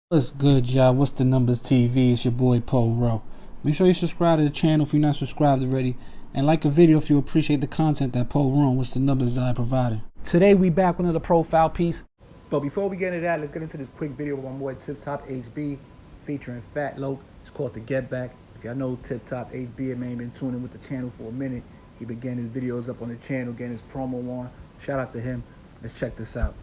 What's good, y'all? What's the numbers TV? It's your boy Poe Rowe. Make sure you subscribe to the channel if you're not subscribed already, and like a video if you appreciate the content that Poe Rowe and What's the Numbers I provided. Today we back with another profile piece. But before we get into that, let's get into this quick video with my boy TipTopHB featuring Fat Loke. It's called The Get Back. If y'all know TipTopHB, man, been tuning with the channel for a minute. He been getting his videos up on the channel, getting his promo on. Shout out to him. Let's check this out.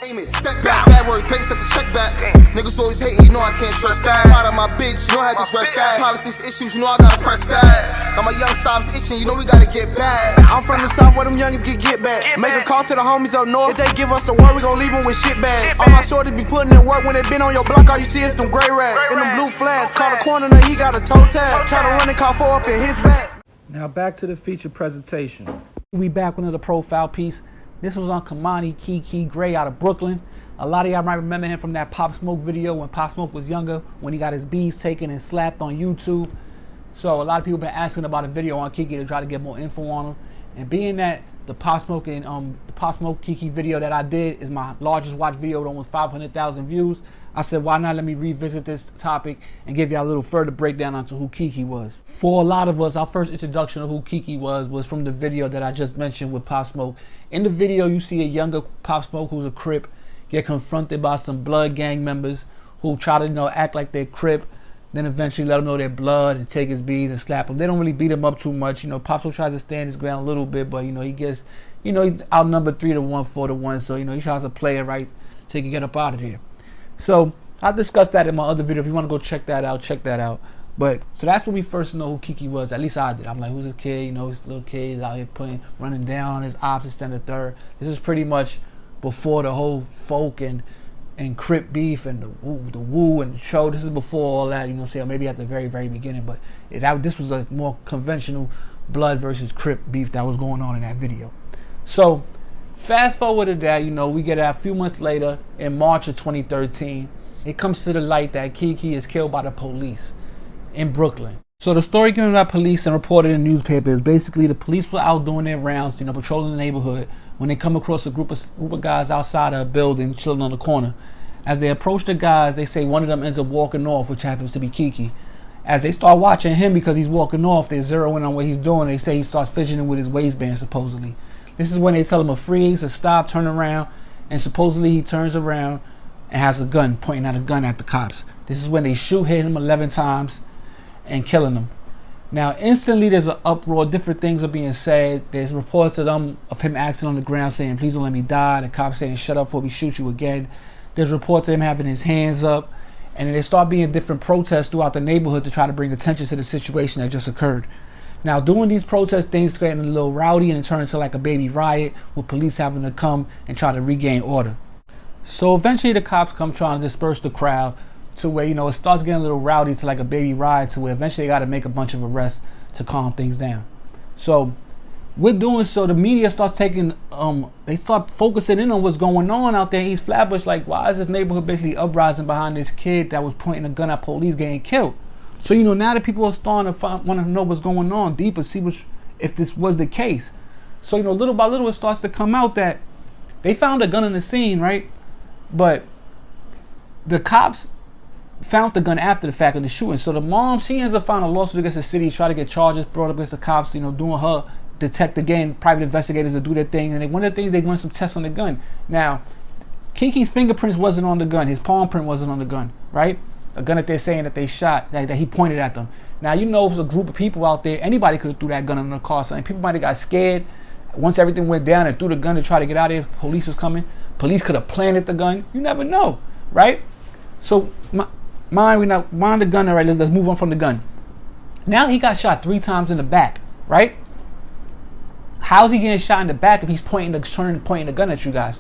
Aim it, step back, bad words, banks at the check back. Niggas always hating, you know I can't trust that. Out of my bitch, you know I had to dress that. Politics issues, you know I gotta press that. Now my young sobs itching, you know we gotta get back. I'm from the south where them youngins get back. Make a call to the homies up north. If they give us a word, we gon' leave them with shit bags. All my shorties be putting in work when they been on your block. All you see is them gray rags and them blue flags. Call the corner, now he got a toe tag. Try to run and call four up in his back. Now back to the feature presentation. We back with another profile piece. This was on KiKi Gray out of Brooklyn. A lot of y'all might remember him from that Pop Smoke video when Pop Smoke was younger, when he got his bees taken and slapped on YouTube. So a lot of people been asking about a video on KiKi to try to get more info on him. And being that the Pop Smoke and the Pop Smoke KiKi video that I did is my largest watch video with almost 500,000 views, I said, why not let me revisit this topic and give y'all a little further breakdown onto who KiKi was. For a lot of us, our first introduction of who KiKi was from the video that I just mentioned with Pop Smoke. In the video, you see a younger Pop Smoke who's a Crip get confronted by some blood gang members who try to, act like they're Crip, then eventually let him know they're blood and take his beads and slap him. They don't really beat him up too much. Pop Smoke tries to stand his ground a little bit, but he gets, he's outnumbered 3-1, 4-1, so he tries to play it right so he can get up out of there. So I discussed that in my other video. If you want to go check that out, check that out. But so that's when we first know who KiKi was. At least I did. I'm like, who's this kid? He's a little kid. He's out here running down on his ops and stand a third. This is pretty much before the whole folk and Crip beef and the woo and the show. This is before all that. Maybe at the very, very beginning. But this was a more conventional blood versus Crip beef that was going on in that video. So fast forward to that, we get a few months later in March of 2013. It comes to the light that KiKi is killed by the police in Brooklyn. So the story given by police and reported in newspapers, basically the police were out doing their rounds, patrolling the neighborhood, when they come across a group of guys outside of a building chilling on the corner. As they approach the guys, they say one of them ends up walking off, which happens to be KiKi. As they start watching him because he's walking off, they zero in on what he's doing. They say he starts fidgeting with his waistband, supposedly. This is when they tell him to freeze, to stop, turn around, and supposedly he turns around and has a gun, pointing at a gun at the cops. This is when they hit him 11 times and killing him. Now instantly there's an uproar, different things are being said. There's reports of him asking on the ground saying, please don't let me die. The cops saying, shut up before we shoot you again. There's reports of him having his hands up, and then there start being different protests throughout the neighborhood to try to bring attention to the situation that just occurred. Now doing these protests, things getting a little rowdy and it turned into like a baby riot with police having to come and try to regain order. So eventually the cops come trying to disperse the crowd to where, it starts getting a little rowdy to like a baby riot, to where eventually they got to make a bunch of arrests to calm things down. So with doing so, the media starts taking, they start focusing in on what's going on out there in East Flatbush. Like, why is this neighborhood basically uprising behind this kid that was pointing a gun at police getting killed? So, now that people are starting to want to know what's going on deeper, see if this was the case. So, little by little, it starts to come out that they found a gun in the scene, right? But the cops found the gun after the fact of the shooting. So the mom, she ends up filing a lawsuit against the city, try to get charges brought up against the cops, doing her detect again, private investigators to do their thing. And one of the things, they run some tests on the gun. Now, KiKi's fingerprints wasn't on the gun. His palm print wasn't on the gun, right? A gun that they're saying that they shot, that he pointed at them. Now, if it's a group of people out there, anybody could have threw that gun in the car. Something. People might have got scared. Once everything went down and threw the gun to try to get out of there, police was coming. Police could have planted the gun. You never know, right? So mind the gun. All right, let's move on from the gun. Now he got shot 3 times in the back, right? How's he getting shot in the back if he's pointing the gun at you guys?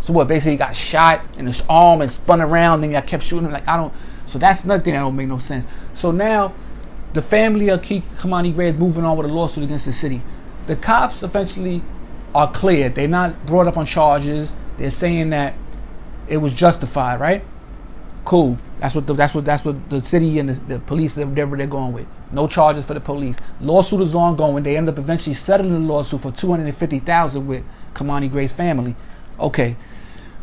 So what? Basically, he got shot in his arm and spun around, and I kept shooting him. So that's another thing that don't make no sense. So now the family of KiKi Gray is moving on with a lawsuit against the city. The cops eventually are cleared. They're not brought up on charges. They're saying that it was justified, right? Cool. That's what the city and the police, whatever they're going with. No charges for the police. Lawsuit is ongoing. They end up eventually settling the lawsuit for $250,000 with Kamani Gray's family. Okay.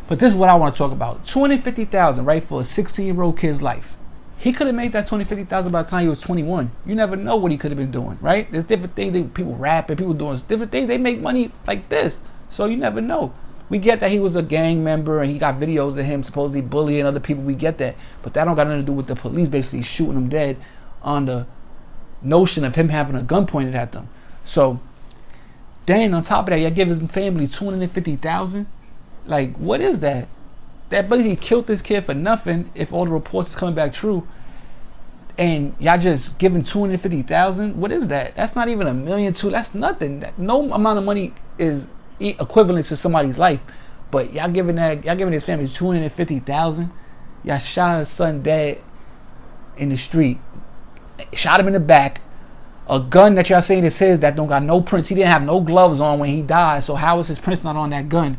But this is what I want to talk about. $250,000, right, for a 16-year-old kid's life. He could have made that $250,000 by the time he was 21. You never know what he could have been doing, right? There's different things, people rapping, people doing different things. They make money like this, so you never know. We get that he was a gang member and he got videos of him supposedly bullying other people. We get that, but that don't got nothing to do with the police basically shooting him dead on the notion of him having a gun pointed at them. So then on top of that, y'all give his family $250,000. Like, what is that? That basically killed this kid for nothing if all the reports is coming back true. And y'all just giving $250,000. What is that? That's not even $1 million. That's nothing. No amount of money is equivalent to somebody's life. But y'all giving his family $250,000. Y'all shot his son dead in the street. Shot him in the back. A gun that y'all saying is his that don't got no prints. He didn't have no gloves on when he died. So how is his prints not on that gun?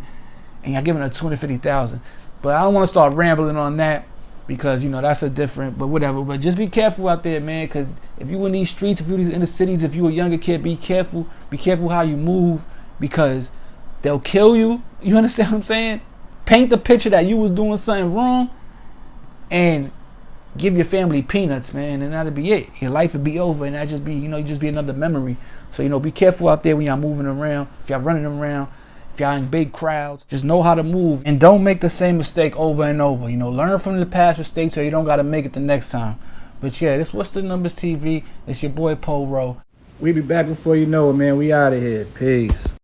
And y'all giving her $250,000. But I don't want to start rambling on that because, you know, that's a different, but whatever. But just be careful out there, man, because if you in these streets, if you in the cities, if you a younger kid, be careful. Be careful how you move because they'll kill you. You understand what I'm saying? Paint the picture that you was doing something wrong and give your family peanuts, man, and that'll be it. Your life would be over and that just be, you know, you just be another memory. So, you know, be careful out there when y'all moving around, if y'all running around. If y'all in big crowds, just know how to move and don't make the same mistake over and over. You know, learn from the past mistakes so you don't got to make it the next time. But yeah, this What's the Numbers TV. It's your boy Poro. We be back before you know it, man. We out of here. Peace.